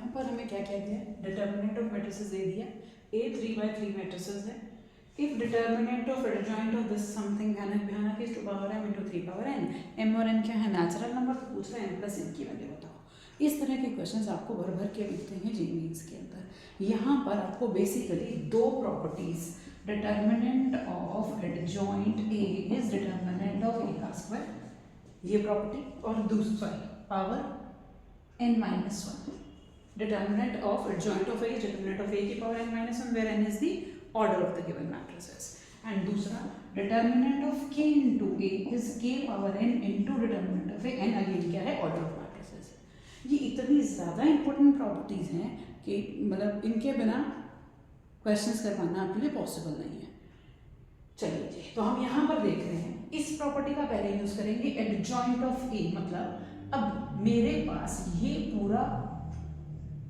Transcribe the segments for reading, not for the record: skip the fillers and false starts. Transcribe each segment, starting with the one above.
यहाँ पर हमें क्या कह दिया है, डिटर्मिनेंट ऑफ मैट्रिसेस दे दिया, A 3/3 मैट्रिसेस है। If determinant of adjoint of this something भयानक is 2 power m into 3 power n, m और n क्या है, नेचुरल नंबर, तो पूछ रहे हैं m प्लस n की वैल्यू बताओ। इस तरह के क्वेश्चंस आपको भर भर के मिलते हैं जी मेंस के अंदर। यहाँ पर आपको बेसिकली दो properties, determinant of adjoint A is determinant of A का स्क्वायर, ये प्रॉपर्टी, और दूसरा power n-1, determinant of adjoint of A is determinant of A की power n-1 where n is the order of the given matrices, and दूसरा determinant of K into A is K power n into determinant of A, n again क्या है, order of matrices। ये इतनी ज़्यादा important properties हैं कि मतलब इनके बिना questions करवाना आपके लिए possible नहीं है। चलिए जी, तो हम यहाँ पर देख रहे हैं इस प्रॉपर्टी का पहले यूज करेंगे, adjoint of A मतलब अब मेरे पास ये पूरा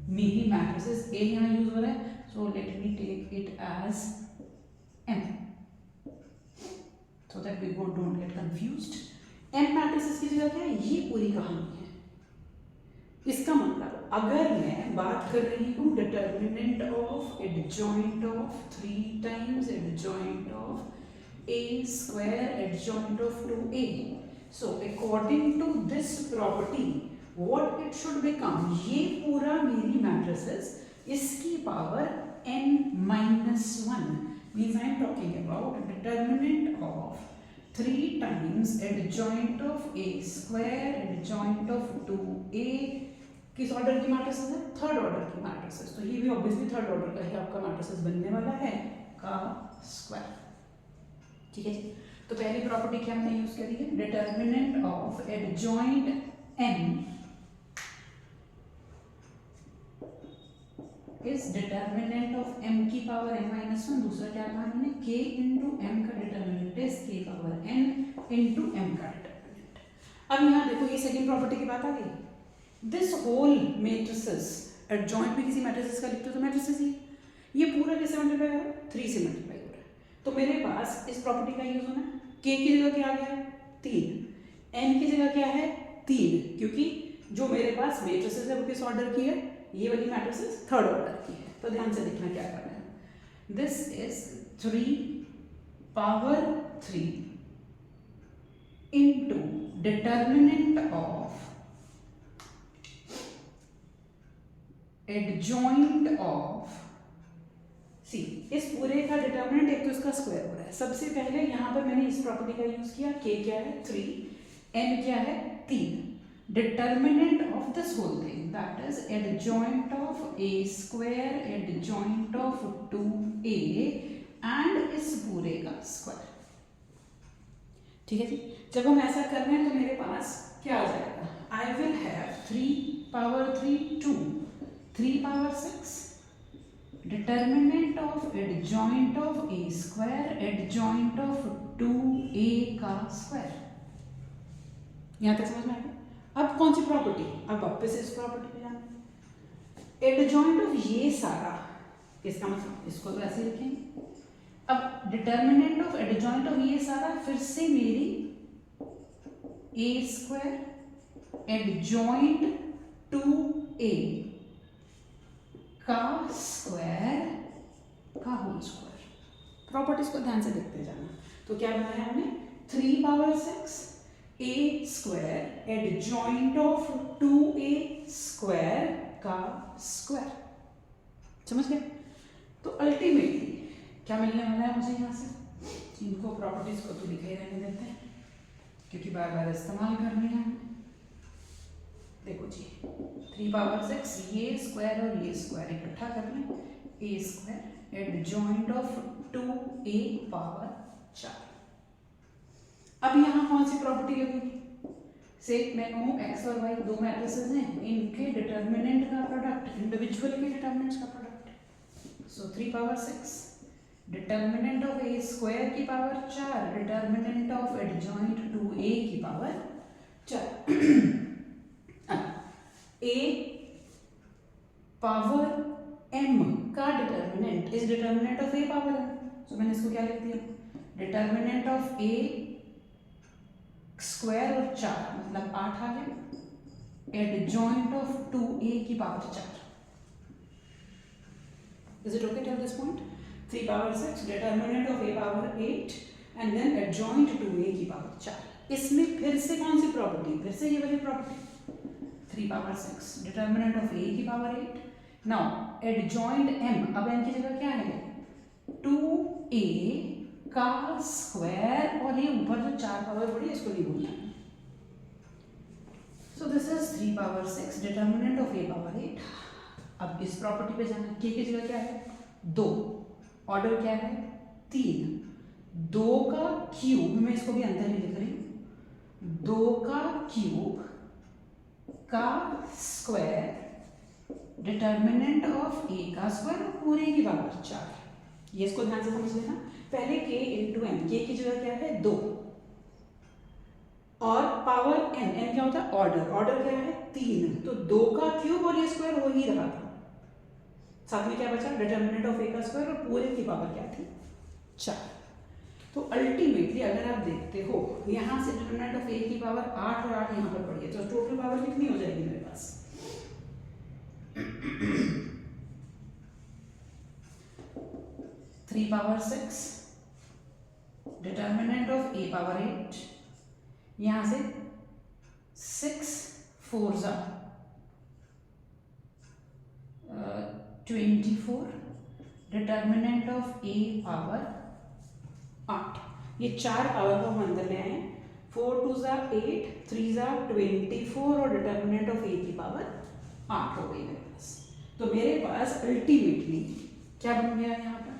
मेरी मैट्रिसेस A यहाँ यूज हो रहा है, so let me take it as M so that we don't get confused. M matrices की जगह क्या है, ये पूरी कहानी है। इसका मतलब अगर मैं बात कर रही हूँ determinant of adjoint of 3 times adjoint of A square adjoint of 2A, so according to this property what it should become, ये पूरा मेरी मैट्रिसेस इसकी power n-1 means I am talking about determinant of 3 times adjoint of A square adjoint of 2A, किस order की matrices है, third order की matrices, तो ये भी ऑब्वियसली थर्ड ऑर्डर का ही आपका मैट्रिसेस बनने वाला है का स्क्वायर। ठीक है जी, तो पहली प्रॉपर्टी क्या हमने यूज करी है, determinant of adjoint m is determinant of m की पावर n-1, दूसरा क्या था हमने, k इंटू m का determinant is k power n into m का डिटर्मिनेंट। अब यहाँ देखो ये सेकंड प्रॉपर्टी की बात आ गई, दिस होल मैट्रिसेस एडजॉइंट में किसी मैट्रिसेस का लिखते हो तो मैट्रिसेस ही, ये पूरा किससे मल्टीप्लाई हो रहा है, 3 से मल्टीप्लाई हो रहा है, तो मेरे पास इस प्रॉपर्टी का यूज होना है, k की जगह क्या आ गया है 3, n की जगह क्या है 3, क्योंकि जो मेरे पास मैट्रिसेस है वो किस ऑर्डर की है, ये वाली मैट्रिसेस थर्ड ऑर्डर की है। तो ध्यान से देखना क्या कर रहे हैं, this is 3 power 3 into determinant of adjoint of, सी इस पूरे का डिटर्मिनेंट एक तो इसका स्क्वायर हो रहा है। सबसे पहले यहाँ पर मैंने इस प्रॉपर्टी का यूज किया, k क्या है 3, n क्या है 3, determinant of this whole thing that is adjoint of A square adjoint of 2A and इस पूरे का स्क्वायर। ठीक है जी, जब हम ऐसा कर रहे हैं तो मेरे पास क्या आ जाएगा, I will have 3 power 3 2, 3 power 6 determinant of adjoint of A square adjoint of 2A का स्क्वायर। यहां तक समझ में आया। अब कौन सी प्रॉपर्टी, अब वापस इस प्रॉपर्टी पे जाना, एडजॉइंट ऑफ ये सारा, इसका मतलब इसको तो ऐसे लिखेंगे, अब डिटर्मिनेंट ऑफ एडजॉइंट ऑफ ये सारा फिर से मेरी A स्क्वायर एडजॉइंट 2A का स्क्वायर का होल स्क्वायर। प्रॉपर्टीज को ध्यान से देखते जाना। तो क्या बनाया हमने, 3 power 6 A square adjoint of 2A square का स्क्वायर। समझ गए। तो अल्टीमेटली क्या मिलने वाला है मुझे यहाँ से, इनको प्रॉपर्टीज को तो लिखे रहने देते हैं क्योंकि बार बार इस्तेमाल करने हैं। देखो जी 3 power 6 ये स्क्वायर और ये स्क्वायर इकट्ठा कर लें, A square adjoint of 2A power 4। अब यहाँ कौन सी प्रॉपर्टी लगेगी, से मैं कहूँ x और y दो मैट्रिसेस हैं, इनके डिटर्मिनेंट का प्रोडक्ट इंडिविजुअल के डिटर्मिनेंट्स का product. So 3 power 6 determinant of A square की power 4 determinant of adjoint 2A की पावर 4। A पावर m का determinant is determinant of A power m, so मैंने इसको क्या लिख दिया, डिटर्मिनेंट ऑफ A स्क्वायर और 4 मतलब 8 आ गया, एडजॉइंट ऑफ 2A की power 4। Is it okay till this point? 3 power 6 determinant of a power 8 and then adjoint to a की पावर 4। इसमें फिर से कौन सी प्रॉपर्टी, फिर से ये वाली property 3 power 6 determinant of a की पावर 8। नाउ adjoint m, अब m की जगह क्या है 2a का स्क्वायर, और ये ऊपर जो 4 पावर पड़ी है इसको नहीं भूलना है। So this is 3 power 6 determinant of a power 8। अब इस प्रॉपर्टी पे जाना, k की जगह क्या है 2, ऑर्डर क्या है 3, 2 का क्यूब, मैं इसको भी अंतर ही लिख रही हूँ, 2 का क्यूब का स्क्वायर डिटर्मिनेंट ऑफ a का स्क्वायर और पूरे की पावर 4। ये इसको ध्यान से समझ लेना। पहले k इंटू एन, k की जगह क्या है 2 और पावर n, n क्या होता है ऑर्डर, ऑर्डर क्या है 3, तो 2 का क्यूब और ये स्क्वायर हो ही रहा था, साथ में क्या बचा डिटर्मिनेंट ऑफ a का स्क्वायर और पूरे की पावर क्या थी 4। तो अल्टीमेटली अगर आप देखते हो यहाँ से डिटर्मिनेंट ऑफ a की पावर 8 और 8 यहाँ पर पड़ी है, तो टोटल पावर कितनी हो जाएगी मेरे पास 3 power 6 determinant of a power 8, यहाँ से 6 4 जा 24 डिटर्मिनेंट ऑफ a पावर 8। ये 4 पावर को हम अंदर ले आए, 4 2 जा 8, 3 जा 24 और डिटर्मिनेंट ऑफ a की पावर 8 हो गई मेरे पास। तो मेरे पास अल्टीमेटली क्या बन गया यहाँ पर,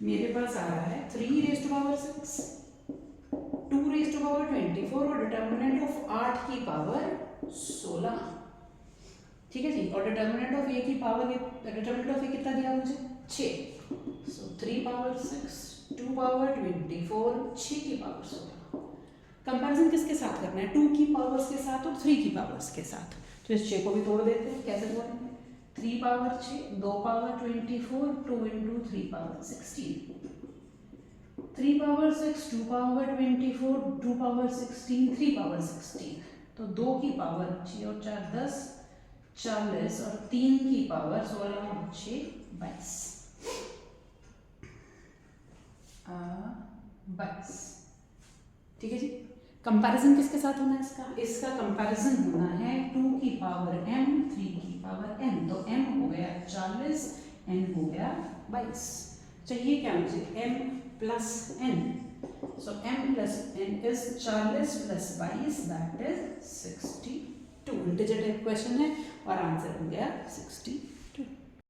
मेरे पास आ रहा है 3 raised to power 6, 2 raised to power 24 और डिटर्मिनेंट ऑफ 8 की पावर 16। ठीक है जी, और डिटर्मिनेंट ऑफ a की पावर, डिटर्मिनेंट ऑफ a कितना दिया मुझे 6, सो 3 power 6 2 power 24 6 की पावर 16। कंपैरिजन किसके साथ करना है 2 की पावर्स के साथ और 3 की पावर्स के साथ, तो इस 6 को भी तोड़ देते हैं। कैसे तोड़ेंगे 3 power 6 2 power 24 2 into 3 power 16, 3 power 6 2 power 24 2 power 16 3 power 16, तो 2 की पावर 6 और 4 10 40 और 3 की पावर 16 और 6 22 22। ठीक है जी, कंपैरिजन किसके साथ होना है इसका, इसका कंपैरिजन होना है 2 की पावर m 3 की पावर n, तो m हो गया 40 n हो गया 22। चाहिए क्या मुझे m plus n, so m plus n is 40 plus 22 that is 62। Integer type question है और आंसर हो गया 62।